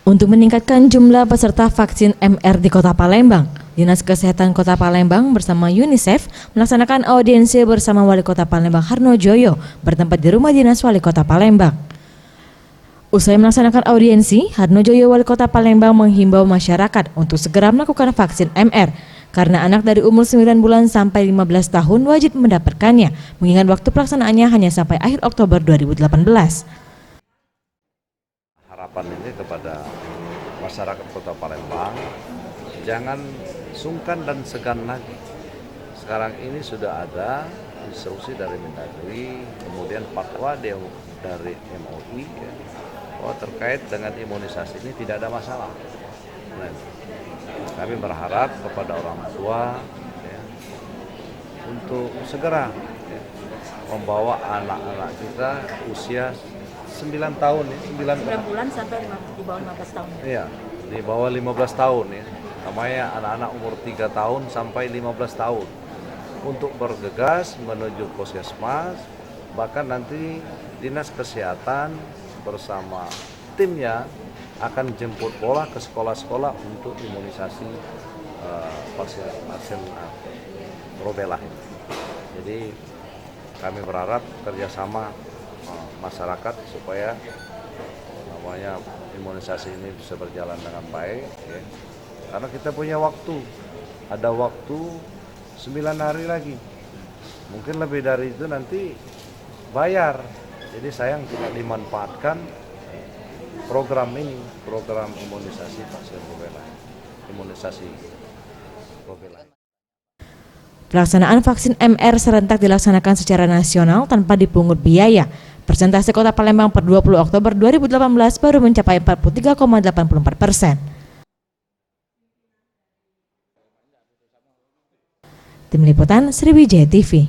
Untuk meningkatkan jumlah peserta vaksin MR di Kota Palembang, Dinas Kesehatan Kota Palembang bersama UNICEF melaksanakan audiensi bersama Wali Kota Palembang Harnojoyo bertempat di Rumah Dinas Wali Kota Palembang. Usai melaksanakan audiensi, Harnojoyo Wali Kota Palembang menghimbau masyarakat untuk segera melakukan vaksin MR karena anak dari umur 9 bulan sampai 15 tahun wajib mendapatkannya, mengingat waktu pelaksanaannya hanya sampai akhir Oktober 2018. Harapan ini kepada masyarakat Kota Palembang, jangan sungkan dan segan lagi. Sekarang ini sudah ada instruksi dari Mendagri, kemudian fatwa dari MUI bahwa terkait dengan imunisasi ini tidak ada masalah. Nah, kami berharap kepada orang tua untuk segera membawa anak-anak kita usia 9 tahun ya, 9 bulan sampai di bawah 15 tahun. Iya, di bawah 15 tahun ya. Namanya anak-anak umur 3 tahun sampai 15 tahun. Untuk bergegas menuju puskesmas, bahkan nanti Dinas Kesehatan bersama timnya akan jemput bola ke sekolah-sekolah untuk imunisasi vaksin rubella. Jadi kami berharap kerjasama masyarakat supaya namanya imunisasi ini bisa berjalan dengan baik ya. Karena kita punya waktu, ada waktu 9 hari lagi, mungkin lebih dari itu nanti bayar. Jadi sayang tidak dimanfaatkan program ini, program imunisasi vaksin rubella, imunisasi rubella. Pelaksanaan vaksin MR serentak dilaksanakan secara nasional tanpa dipungut biaya. Persentase Kota Palembang per 20 Oktober 2018 baru mencapai 43,84%. Tim Liputan Sriwijaya TV.